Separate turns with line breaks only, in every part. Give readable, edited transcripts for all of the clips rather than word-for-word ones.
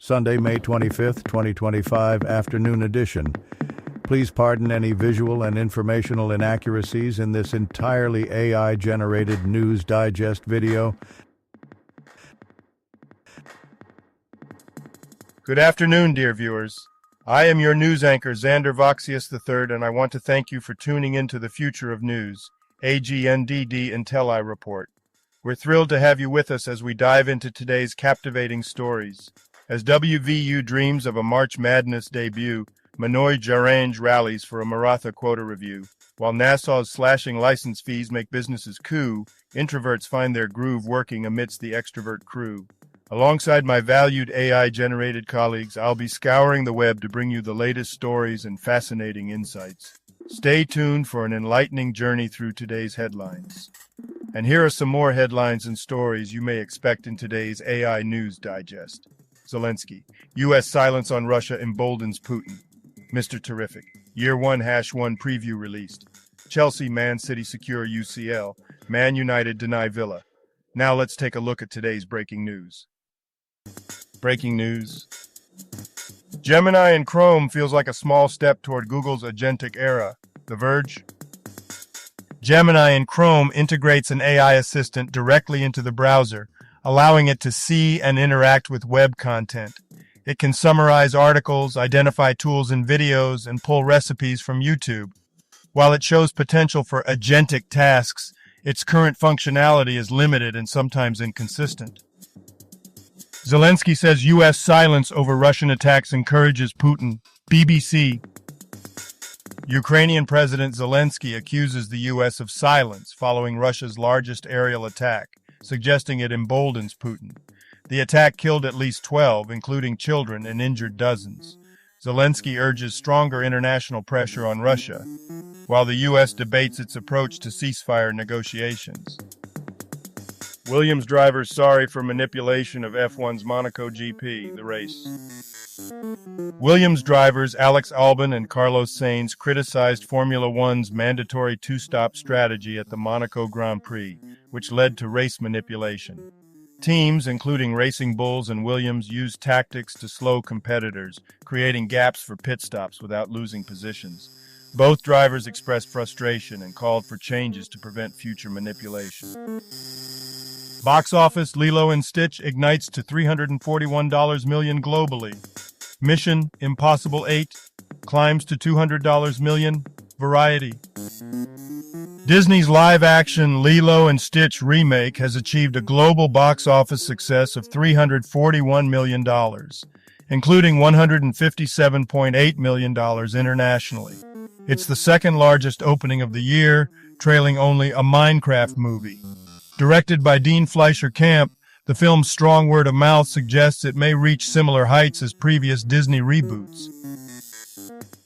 Sunday, May 25th, 2025, afternoon edition. Please pardon any visual and informational inaccuracies in this entirely AI-generated News Digest video.
Good afternoon, dear viewers. I am your news anchor, Xander Voxius III, and I want to thank you for tuning into the future of news, AGNDD intelliReport. We're thrilled to have you with us as we dive into today's captivating stories. As WVU dreams of a March Madness debut, Manoj Jaranj rallies for a Maratha quota review. While Nassau's slashing license fees make businesses coo, introverts find their groove working amidst the extrovert crew. Alongside my valued AI-generated colleagues, I'll be scouring the web to bring you the latest stories and fascinating insights. Stay tuned for an enlightening journey through today's headlines. And here are some more headlines and stories you may expect in today's AI News Digest. Zelensky, U.S. silence on Russia emboldens Putin. Mr. Terrific, Year 1-1 preview released. Chelsea, Man City secure UCL. Man United deny Villa. Now let's take a look at today's breaking news. Breaking news. Gemini in Chrome feels like a small step toward Google's agentic era. The Verge. Gemini in Chrome integrates an AI assistant directly into the browser, allowing it to see and interact with web content. It can summarize articles, identify tools and videos, and pull recipes from YouTube. While it shows potential for agentic tasks, its current functionality is limited and sometimes inconsistent. Zelensky says U.S. silence over Russian attacks encourages Putin. BBC. Ukrainian President Zelensky accuses the U.S. of silence following Russia's largest aerial attack, suggesting it emboldens Putin. The attack killed at least 12, including children, and injured dozens. Zelensky urges stronger international pressure on Russia, while the U.S. debates its approach to ceasefire negotiations. Williams drivers sorry for manipulation of F1's Monaco GP, the race. Williams drivers Alex Albon and Carlos Sainz criticized Formula One's mandatory two-stop strategy at the Monaco Grand Prix, which led to race manipulation. Teams, including Racing Bulls and Williams, used tactics to slow competitors, creating gaps for pit stops without losing positions. Both drivers expressed frustration and called for changes to prevent future manipulation. Box office, Lilo & Stitch ignites to $341 million globally. Mission Impossible 8 climbs to $200 million. Variety. Disney's live-action Lilo & Stitch remake has achieved a global box office success of $341 million, including $157.8 million internationally. It's the second largest opening of the year, trailing only a Minecraft movie. Directed by Dean Fleischer Camp, the film's strong word of mouth suggests it may reach similar heights as previous Disney reboots.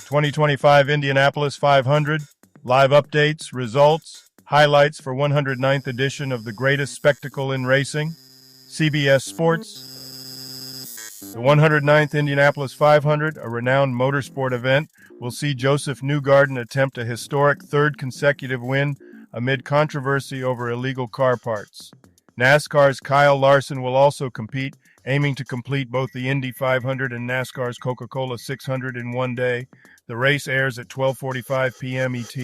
2025 Indianapolis 500, live updates, results, highlights for 109th edition of the greatest spectacle in racing, CBS Sports. The 109th Indianapolis 500, a renowned motorsport event, will see Joseph Newgarden attempt a historic third consecutive win amid controversy over illegal car parts. NASCAR's Kyle Larson will also compete, aiming to complete both the Indy 500 and NASCAR's Coca-Cola 600 in one day. The race airs at 12:45 p.m. ET.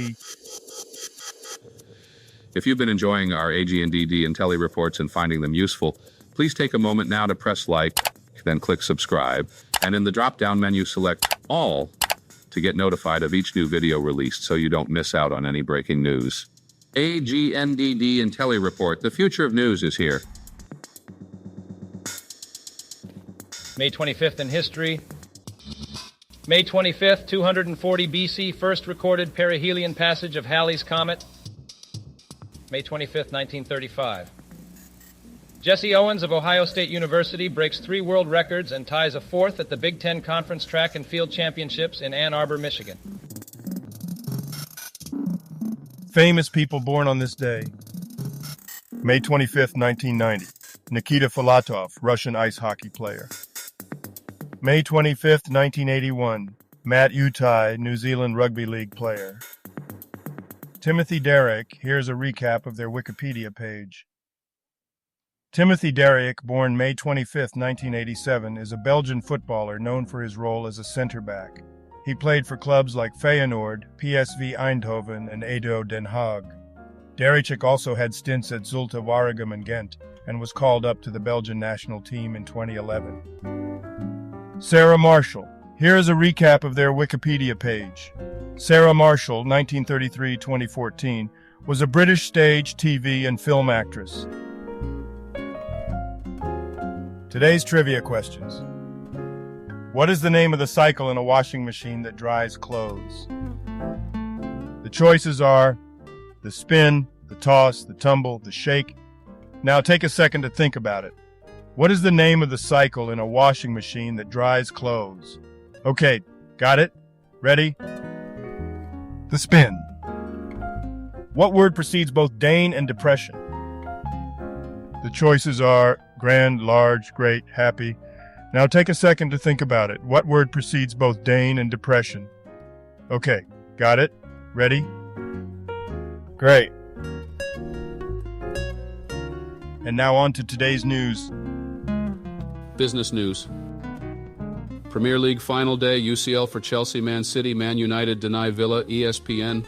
If you've been enjoying our AGNDD intelliReports and finding them useful, please take a moment now to press like, then click subscribe, and in the drop-down menu select All to get notified of each new video released so you don't miss out on any breaking news. AGNDD intelliReport, the future of news is here.
May 25th in history. May 25th, 240 BC, first recorded perihelion passage of Halley's Comet. May 25th, 1935. Jesse Owens of Ohio State University breaks 3 world records and ties a 4th at the Big Ten Conference Track and Field Championships in Ann Arbor, Michigan.
Famous people born on this day. May 25th, 1990. Nikita Filatov, Russian ice hockey player. May 25th, 1981. Matt Utai, New Zealand Rugby League player. Timothy Derrick, here's a recap of their Wikipedia page. Timothy Derick, born May 25, 1987, is a Belgian footballer known for his role as a center-back. He played for clubs like Feyenoord, PSV Eindhoven, and ADO Den Haag. Derick also had stints at Zulte Waregem and Ghent, and was called up to the Belgian national team in 2011. Sarah Marshall. Here is a recap of their Wikipedia page. Sarah Marshall, 1933-2014, was a British stage, TV, and film actress. Today's trivia questions. What is the name of the cycle in a washing machine that dries clothes? The choices are the spin, the toss, the tumble, the shake. Now take a second to think about it. What is the name of the cycle in a washing machine that dries clothes? Okay, got it? Ready? The spin. What word precedes both Dane and depression? The choices are grand, large, great, happy. Now take a second to think about it. What word precedes both Dane and depression? Okay, got it? Ready? Great. And now on to today's news.
Business news. Premier League final day, UCL for Chelsea, Man City, Man United deny Villa, ESPN.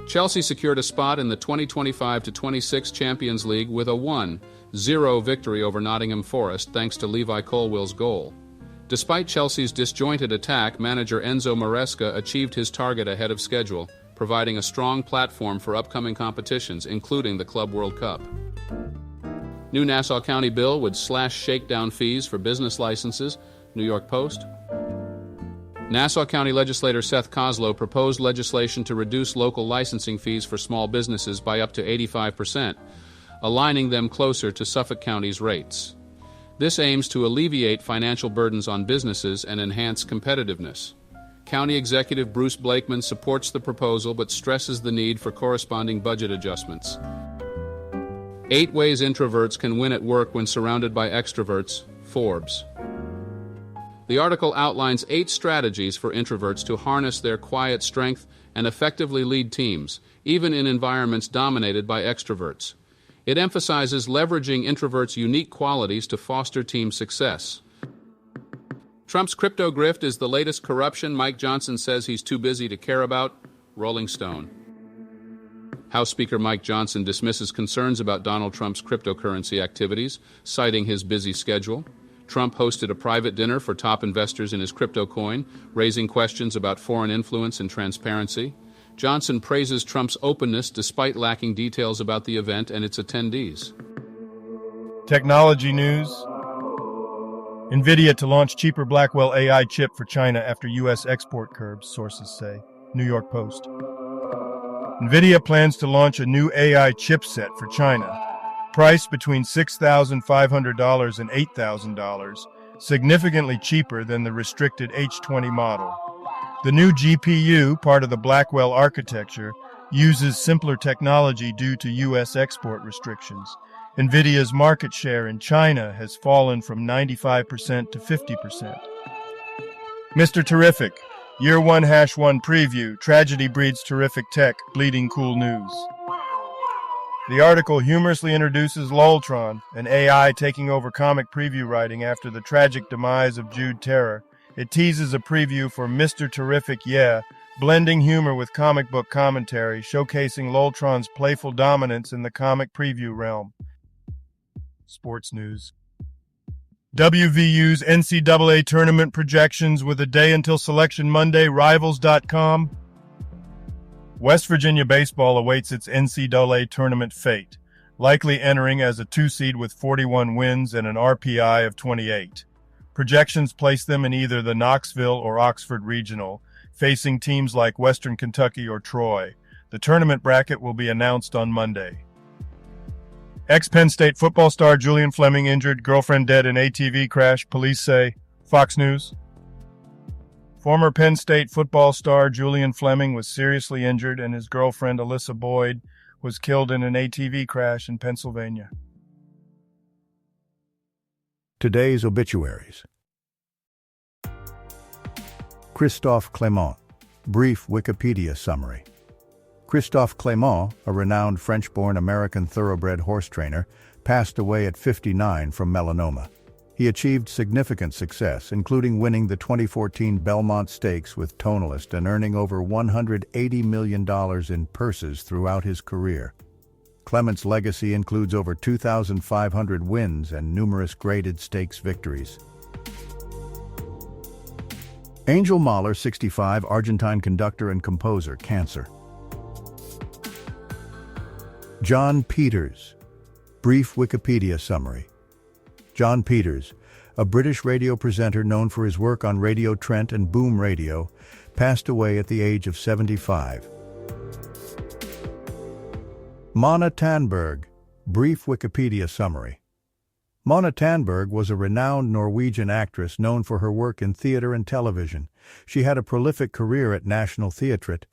Chelsea secured a spot in the 2025-26 Champions League with a 1-0 victory over Nottingham Forest thanks to Levi Colwill's goal. Despite Chelsea's disjointed attack, manager Enzo Maresca achieved his target ahead of schedule, providing a strong platform for upcoming competitions, including the Club World Cup. New Nassau County bill would slash shakedown fees for business licenses, New York Post. Nassau County legislator Seth Koslow proposed legislation to reduce local licensing fees for small businesses by up to 85%, aligning them closer to Suffolk County's rates. This aims to alleviate financial burdens on businesses and enhance competitiveness. County Executive Bruce Blakeman supports the proposal but stresses the need for corresponding budget adjustments. 8 ways introverts can win at work when surrounded by extroverts, Forbes. The article outlines 8 strategies for introverts to harness their quiet strength and effectively lead teams, even in environments dominated by extroverts. It emphasizes leveraging introverts' unique qualities to foster team success. Trump's crypto grift is the latest corruption Mike Johnson says he's too busy to care about, Rolling Stone. House Speaker Mike Johnson dismisses concerns about Donald Trump's cryptocurrency activities, citing his busy schedule. Trump hosted a private dinner for top investors in his crypto coin, raising questions about foreign influence and transparency. Johnson praises Trump's openness despite lacking details about the event and its attendees.
Technology news. NVIDIA to launch cheaper Blackwell AI chip for China after U.S. export curbs, sources say. New York Post. NVIDIA plans to launch a new AI chipset for China, priced between $6,500 and $8,000, significantly cheaper than the restricted H20 model. The new GPU, part of the Blackwell architecture, uses simpler technology due to U.S. export restrictions. NVIDIA's market share in China has fallen from 95% to 50%. Mr. Terrific, Year 1 #1 preview, Tragedy breeds terrific tech, bleeding cool news. The article humorously introduces Loltron, an AI taking over comic preview writing after the tragic demise of Jude Terror. It teases a preview for Mr. Terrific Yeah, blending humor with comic book commentary, showcasing Loltron's playful dominance in the comic preview realm. Sports news. WVU's NCAA tournament projections with a day until selection Monday, Rivals.com. West Virginia baseball awaits its NCAA tournament fate, likely entering as a 2 seed with 41 wins and an RPI of 28. Projections place them in either the Knoxville or Oxford Regional, facing teams like Western Kentucky or Troy. The tournament bracket will be announced on Monday. Ex-Penn State football star Julian Fleming injured, girlfriend dead in ATV crash, police say. Fox News. Former Penn State football star Julian Fleming was seriously injured and his girlfriend Alyssa Boyd was killed in an ATV crash in Pennsylvania.
Today's obituaries. Christophe Clément. Brief Wikipedia summary. Christophe Clément, a renowned French-born American thoroughbred horse trainer, passed away at 59 from melanoma. He achieved significant success, including winning the 2014 Belmont Stakes with Tonalist and earning over $180 million in purses throughout his career. Clement's legacy includes over 2,500 wins and numerous graded stakes victories. Angel Mahler, 65, Argentine conductor and composer, cancer. John Peters. Brief Wikipedia summary. John Peters, a British radio presenter known for his work on Radio Trent and Boom Radio, passed away at the age of 75. Mona Tandberg. Brief Wikipedia summary. Mona Tandberg was a renowned Norwegian actress known for her work in theater and television. She had a prolific career at National Theatret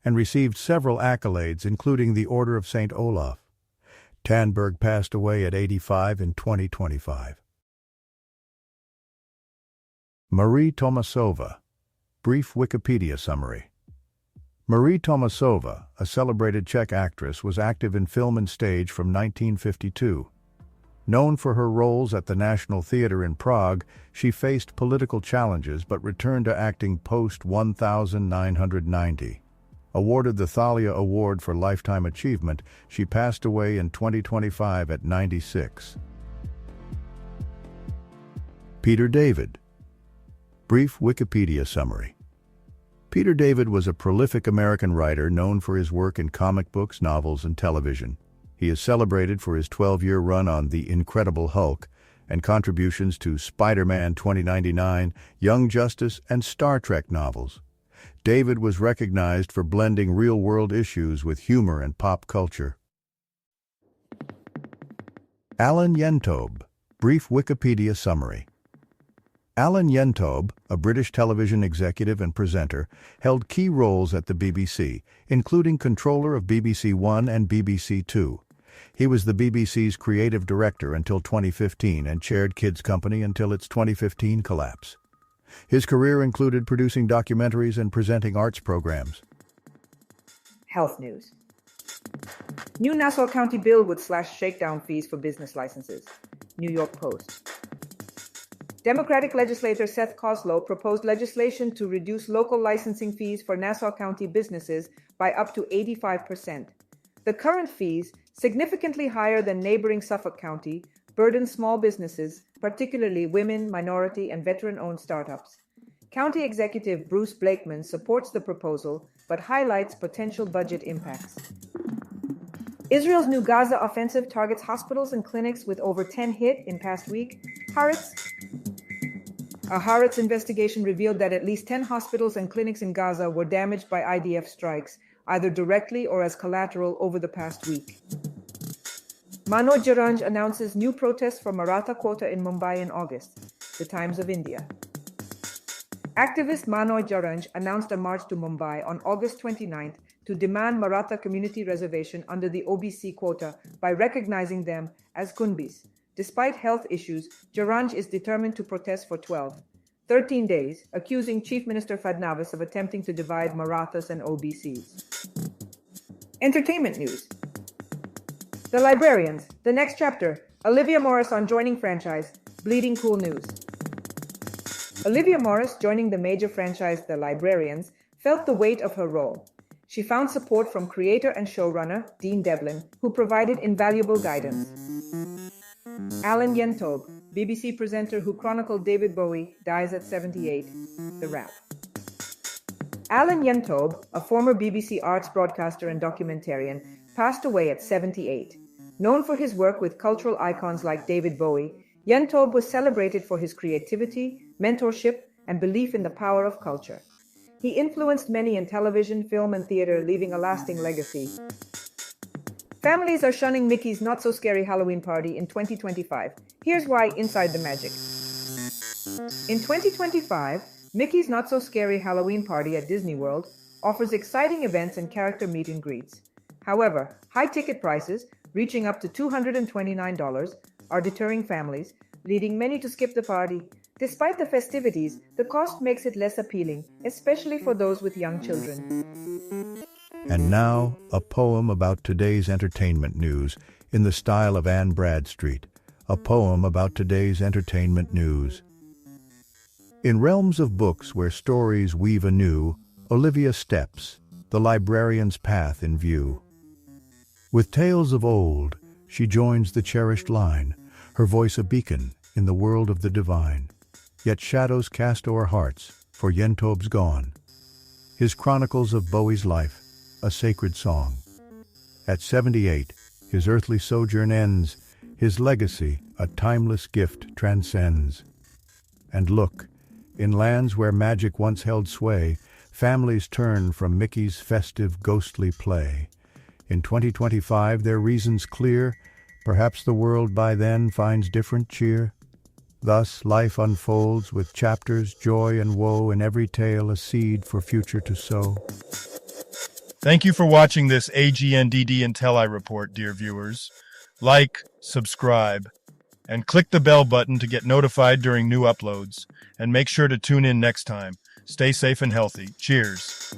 and received several accolades, including the Order of St. Olaf. Tandberg passed away at 85 in 2025. Marie Tomasova. Brief Wikipedia summary. Marie Tomasova, a celebrated Czech actress, was active in film and stage from 1952. Known for her roles at the National Theatre in Prague, she faced political challenges but returned to acting post-1990. Awarded the Thalia Award for Lifetime Achievement, she passed away in 2025 at 96. Peter David. Brief Wikipedia summary. Peter David was a prolific American writer known for his work in comic books, novels, and television. He is celebrated for his 12-year run on The Incredible Hulk and contributions to Spider-Man 2099, Young Justice, and Star Trek novels. David was recognized for blending real-world issues with humor and pop culture. Alan Yentob. Brief Wikipedia summary. Alan Yentob, a British television executive and presenter, held key roles at the BBC, including controller of BBC One and BBC Two. He was the BBC's creative director until 2015 and chaired Kids Company until its 2015 collapse. His career included producing documentaries and presenting arts programs.
Health news. New Nassau County bill would slash shakedown fees for business licenses. New York Post. Democratic legislator Seth Koslow proposed legislation to reduce local licensing fees for Nassau County businesses by up to 85%. The current fees, significantly higher than neighboring Suffolk County, burden small businesses, particularly women, minority, and veteran-owned startups. County Executive Bruce Blakeman supports the proposal, but highlights potential budget impacts. Israel's new Gaza offensive targets hospitals and clinics with over 10 hit in past week. A Haaretz investigation revealed that at least 10 hospitals and clinics in Gaza were damaged by IDF strikes, either directly or as collateral over the past week. Manoj Jaranj announces new protests for Maratha quota in Mumbai in August. The Times of India. Activist Manoj Jaranj announced a march to Mumbai on August 29th to demand Maratha community reservation under the OBC quota by recognizing them as Kunbis. Despite health issues, Jaranj is determined to protest for 13 days, accusing Chief Minister Fadnavis of attempting to divide Marathas and OBCs. Entertainment news. The Librarians, the next chapter. Olivia Morris on joining franchise. Bleeding Cool news. Olivia Morris, joining the major franchise The Librarians, felt the weight of her role. She found support from creator and showrunner Dean Devlin, who provided invaluable guidance. Alan Yentob, BBC presenter who chronicled David Bowie, dies at 78. The Wrap. Alan Yentob, a former BBC arts broadcaster and documentarian, passed away at 78. Known for his work with cultural icons like David Bowie, Yentob was celebrated for his creativity, mentorship, and belief in the power of culture. He influenced many in television, film, and theater, leaving a lasting legacy. Families are shunning Mickey's not-so-scary Halloween party in 2025. Here's why inside the magic. In 2025, Mickey's Not-So-Scary Halloween Party at Disney World offers exciting events and character meet and greets. However, high ticket prices, reaching up to $229, are deterring families, leading many to skip the party. Despite the festivities, the cost makes it less appealing, especially for those with young children.
And now, a poem about today's entertainment news, in the style of Anne Bradstreet, a poem about today's entertainment news. In realms of books where stories weave anew, Olivia steps, the librarian's path in view. With tales of old, she joins the cherished line, her voice a beacon in the world of the divine. Yet shadows cast o'er hearts, for Yentob's gone. His chronicles of Bowie's life, a sacred song. At 78, his earthly sojourn ends, his legacy, a timeless gift, transcends. And look, in lands where magic once held sway, families turn from Mickey's festive, ghostly play. In 2025, their reasons clear, perhaps the world by then finds different cheer. Thus, life unfolds with chapters, joy and woe, in every tale a seed for future to sow.
Thank you for watching this AGNDD intelliReport, dear viewers. Like, subscribe, and click the bell button to get notified during new uploads. And make sure to tune in next time. Stay safe and healthy. Cheers.